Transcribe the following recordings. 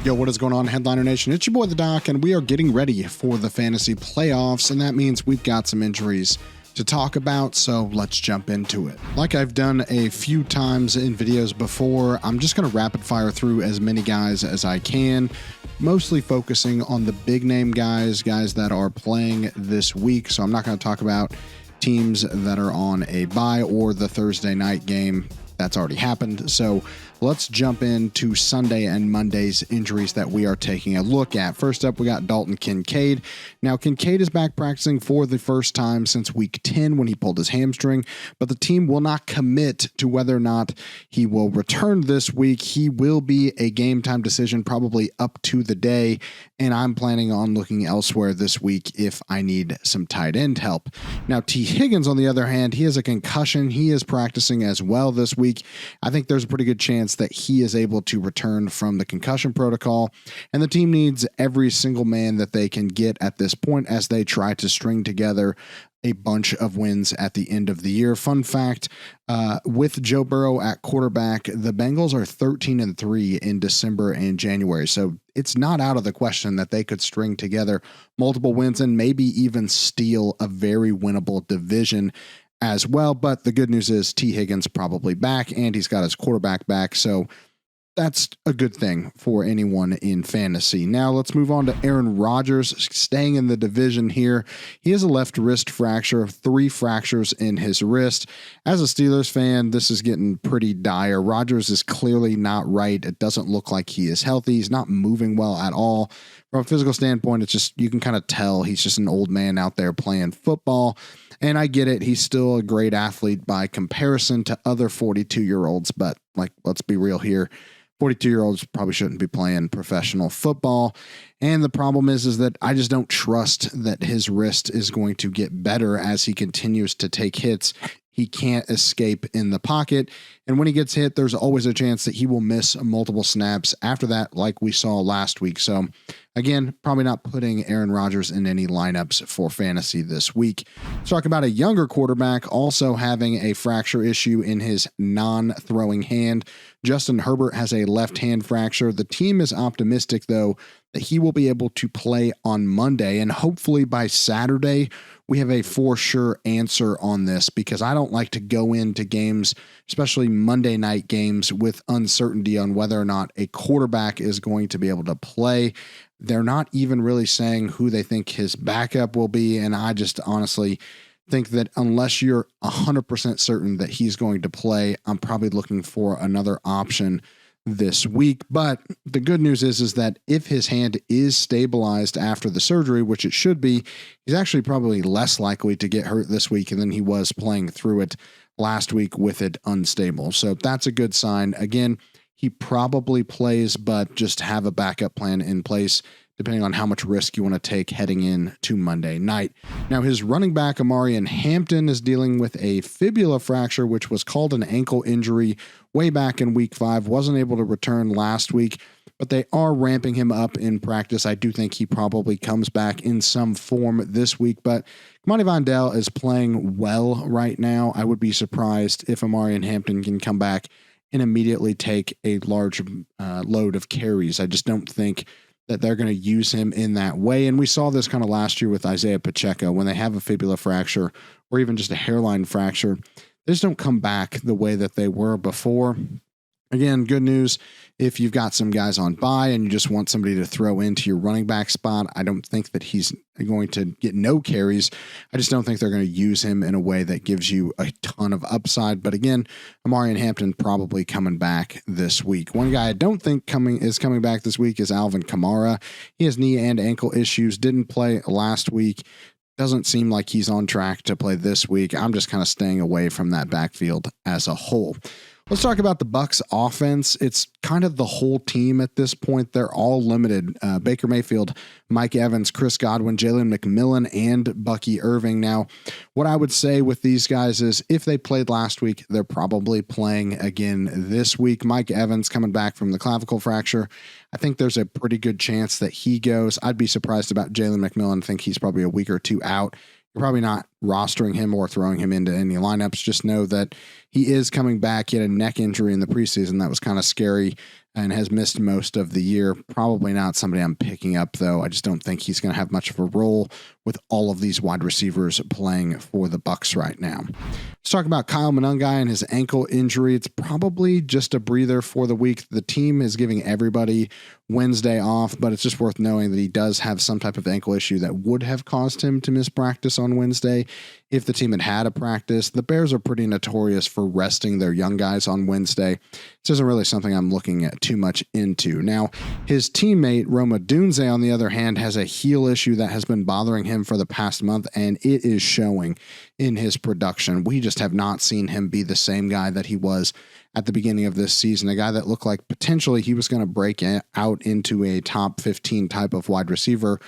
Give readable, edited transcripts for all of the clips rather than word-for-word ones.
Yo, what is going on, Headliner Nation? It's your boy, the Doc, and we are getting ready for the fantasy playoffs, and that means we've got some injuries to talk about, so let's jump into it. Like I've done a few times in videos before, I'm just going to rapid fire through as many guys as I can, mostly focusing on the big name guys that are playing this week, so I'm not going to talk about teams that are on a bye or the Thursday night game. That's already happened. So let's jump into Sunday and Monday's injuries that we are taking a look at. First up, we got Dalton Kincaid. Now, Kincaid is back practicing for the first time since week 10 when he pulled his hamstring, but the team will not commit to whether or not he will return this week. He will be a game time decision probably up to the day, and I'm planning on looking elsewhere this week if I need some tight end help. Now, T. Higgins, on the other hand, he has a concussion. He is practicing as well this week. I think there's a pretty good chance that he is able to return from the concussion protocol, and the team needs every single man that they can get at this point as they try to string together a bunch of wins at the end of the year. Fun fact, with Joe Burrow at quarterback, the Bengals are 13-3 in December and January, so it's not out of the question that they could string together multiple wins and maybe even steal a very winnable division as well. But the good news is T. Higgins probably back, and he's got his quarterback back, so that's a good thing for anyone in fantasy. Now let's move on to Aaron Rodgers, staying in the division here. He has a left wrist fracture, 3 fractures in his wrist. As a Steelers fan, this is getting pretty dire. Rodgers is clearly not right. It doesn't look like he is healthy. He's not moving well at all. From a physical standpoint, it's just, you can kind of tell he's just an old man out there playing football. And I get it. He's still a great athlete by comparison to other 42-year-olds. But let's be real here. 42-year-olds probably shouldn't be playing professional football. And the problem is that I just don't trust that his wrist is going to get better as he continues to take hits. He can't escape in the pocket. And when he gets hit, there's always a chance that he will miss multiple snaps after that, like we saw last week. So again, probably not putting Aaron Rodgers in any lineups for fantasy this week. Let's talk about a younger quarterback also having a fracture issue in his non-throwing hand. Justin Herbert has a left hand fracture. The team is optimistic, though, that he will be able to play on Monday, and hopefully by Saturday we have a for sure answer on this, because I don't like to go into games, especially Monday night games, with uncertainty on whether or not a quarterback is going to be able to play. They're not even really saying who they think his backup will be, and I just honestly think that unless you're 100% certain that he's going to play, I'm probably looking for another option this week. But the good news is that if his hand is stabilized after the surgery, which it should be, he's actually probably less likely to get hurt this week than he was playing through it last week with it unstable. So that's a good sign. Again, he probably plays, but just have a backup plan in place depending on how much risk you want to take heading in to Monday night. Now, his running back, Marvin Hampton, is dealing with a fibula fracture, which was called an ankle injury way back in week 5, wasn't able to return last week, but they are ramping him up in practice. I do think he probably comes back in some form this week, but Kamani Vandell is playing well right now. I would be surprised if Marvin Hampton can come back and immediately take a large load of carries. I just don't think that they're going to use him in that way. And we saw this kind of last year with Isaiah Pacheco. When they have a fibula fracture or even just a hairline fracture, they just don't come back the way that they were before. Again, good news if you've got some guys on bye and you just want somebody to throw into your running back spot. I don't think that he's going to get no carries. I just don't think they're going to use him in a way that gives you a ton of upside. But again, Marvin Hampton probably coming back this week. One guy I don't think coming back this week is Alvin Kamara. He has knee and ankle issues, didn't play last week. Doesn't seem like he's on track to play this week. I'm just kind of staying away from that backfield as a whole. Let's talk about the Bucs offense. It's kind of the whole team at this point. They're all limited. Baker Mayfield, Mike Evans, Chris Godwin, Jalen McMillan, and Bucky Irving. Now, what I would say with these guys is if they played last week, they're probably playing again this week. Mike Evans coming back from the clavicle fracture. I think there's a pretty good chance that he goes. I'd be surprised about Jalen McMillan. I think he's probably a week or two out. You're probably not rostering him or throwing him into any lineups. Just know that he is coming back. He had a neck injury in the preseason that was kind of scary. and has missed most of the year. Probably not somebody I'm picking up, though. I just don't think he's going to have much of a role with all of these wide receivers playing for the Bucs right now. Let's talk about Kyle Monangai and his ankle injury. It's probably just a breather for the week. The team is giving everybody Wednesday off, but it's just worth knowing that he does have some type of ankle issue that would have caused him to miss practice on Wednesday if the team had a practice. The Bears are pretty notorious for resting their young guys on Wednesday. This isn't really something I'm looking at too much into. Now, his teammate Rome Odunze, on the other hand, has a heel issue that has been bothering him for the past month, and it is showing in his production. We just have not seen him be the same guy that he was at the beginning of this season, a guy that looked like potentially he was going to break out into a top 15 type of wide receiver.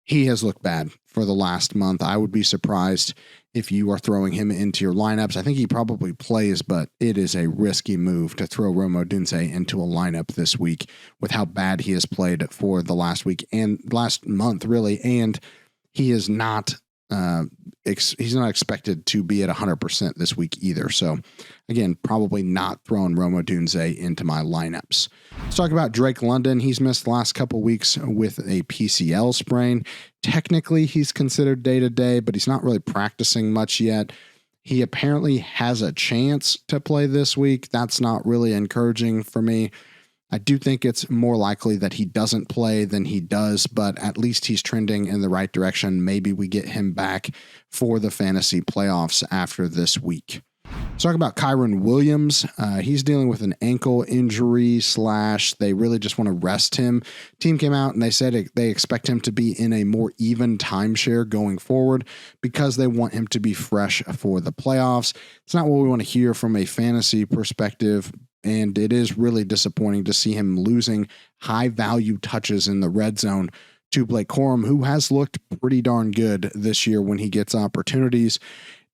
He has looked bad for the last month. I would be surprised if you are throwing him into your lineups. I think he probably plays, but it is a risky move to throw Rome Odunze into a lineup this week with how bad he has played for the last week and last month, really. And he is not he's not expected to be at 100% this week either. So again, probably not throwing Rome Odunze into my lineups. Let's talk about Drake London. He's missed the last couple weeks with a PCL sprain. Technically, he's considered day-to-day, but he's not really practicing much yet. He apparently has a chance to play this week. That's not really encouraging for me. I do think it's more likely that he doesn't play than he does, but at least he's trending in the right direction. Maybe we get him back for the fantasy playoffs after this week. Let's talk about Kyron Williams. He's dealing with an ankle injury / they really just want to rest him. Team came out and they said they expect him to be in a more even timeshare going forward because they want him to be fresh for the playoffs. It's not what we want to hear from a fantasy perspective, and it is really disappointing to see him losing high-value touches in the red zone to Blake Corum, who has looked pretty darn good this year when he gets opportunities.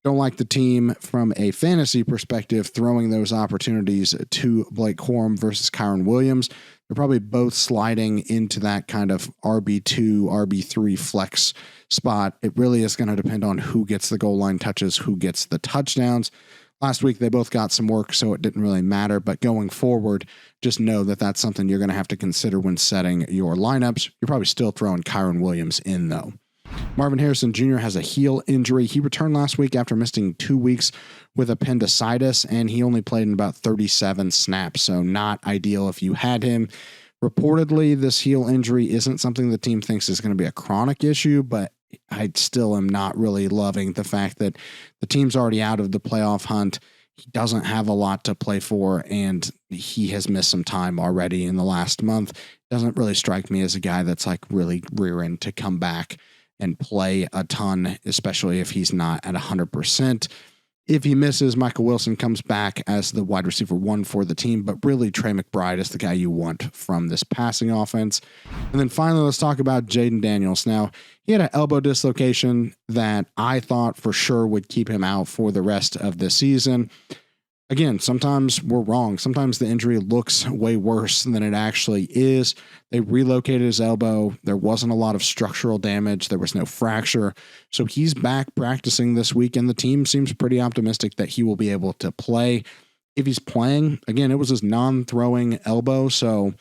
Don't like the team from a fantasy perspective throwing those opportunities to Blake Corum versus Kyron Williams. They're probably both sliding into that kind of RB2, RB3 flex spot. It really is going to depend on who gets the goal line touches, who gets the touchdowns. Last week, they both got some work, so it didn't really matter. But going forward, just know that that's something you're going to have to consider when setting your lineups. You're probably still throwing Kyron Williams in, though. Marvin Harrison Jr. has a heel injury. He returned last week after missing 2 weeks with appendicitis, and he only played in about 37 snaps, so not ideal if you had him. Reportedly, this heel injury isn't something the team thinks is going to be a chronic issue, but I still am not really loving the fact that the team's already out of the playoff hunt. He doesn't have a lot to play for, and he has missed some time already in the last month. Doesn't really strike me as a guy that's like really rearing to come back and play a ton, especially if he's not at 100%. If he misses, Michael Wilson comes back as the wide receiver 1 for the team, but really Trey McBride is the guy you want from this passing offense. And then finally, let's talk about Jayden Daniels. Now, he had an elbow dislocation that I thought for sure would keep him out for the rest of the season. Again, sometimes we're wrong. Sometimes the injury looks way worse than it actually is. They relocated his elbow. There wasn't a lot of structural damage. There was no fracture. So he's back practicing this week, and the team seems pretty optimistic that he will be able to play. If he's playing, again, it was his non-throwing elbow, so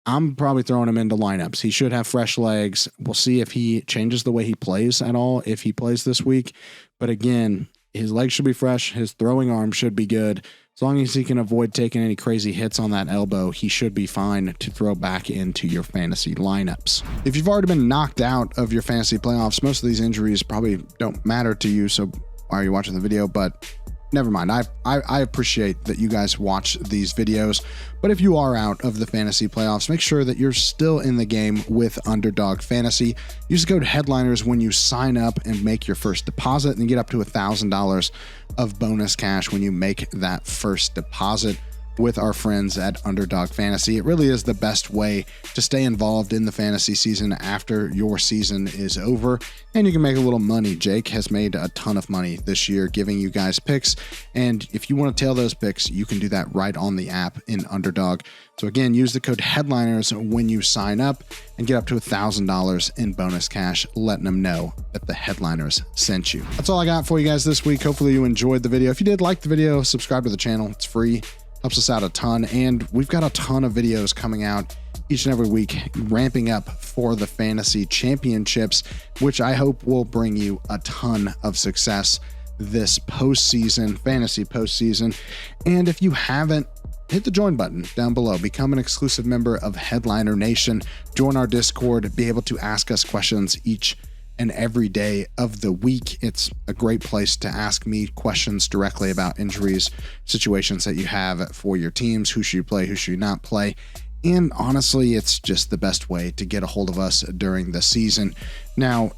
I'm probably throwing him into lineups. He should have fresh legs. We'll see if he changes the way he plays at all, if he plays this week. But again, his legs should be fresh. His throwing arm should be good. As long as he can avoid taking any crazy hits on that elbow, he should be fine to throw back into your fantasy lineups. If you've already been knocked out of your fantasy playoffs, most of these injuries probably don't matter to you, so why are you watching the video? But never mind. I appreciate that you guys watch these videos, but if you are out of the fantasy playoffs, make sure that you're still in the game with Underdog Fantasy. Use the code Headliners when you sign up and make your first deposit, and get up to $1,000 of bonus cash when you make that first deposit with our friends at Underdog Fantasy. It really is the best way to stay involved in the fantasy season after your season is over, and you can make a little money. Jake has made a ton of money this year giving you guys picks, and if you want to tail those picks, you can do that right on the app in Underdog. So again, use the code Headliners when you sign up and get up to $1,000 in bonus cash, letting them know that the Headliners sent you. That's all I got for you guys this week. Hopefully you enjoyed the video. If you did like the video, subscribe to the channel. It's free. Helps us out a ton. And we've got a ton of videos coming out each and every week, ramping up for the fantasy championships, which I hope will bring you a ton of success this postseason, fantasy postseason. And if you haven't, hit the join button down below, become an exclusive member of Headliner Nation, join our Discord, be able to ask us questions each and every day of the week. It's a great place to ask me questions directly about injuries, situations that you have for your teams, who should you play, who should you not play. And honestly, it's just the best way to get a hold of us during the season. Now,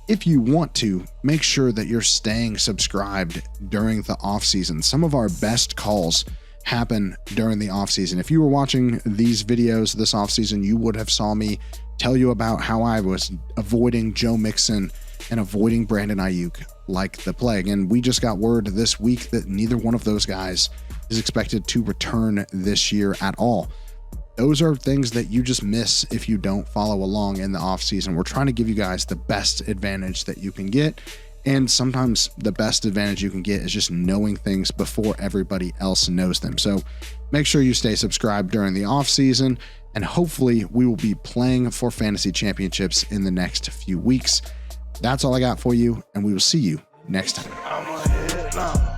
if you want to, make sure that you're staying subscribed during the off season. Some of our best calls happen during the off season. If you were watching these videos this off season, you would have saw me tell you about how I was avoiding Joe Mixon and avoiding Brandon Ayuk like the plague. And we just got word this week that neither one of those guys is expected to return this year at all. Those are things that you just miss if you don't follow along in the offseason. We're trying to give you guys the best advantage that you can get. And sometimes the best advantage you can get is just knowing things before everybody else knows them. So make sure you stay subscribed during the offseason, and hopefully we will be playing for fantasy championships in the next few weeks. That's all I got for you, and we will see you next time.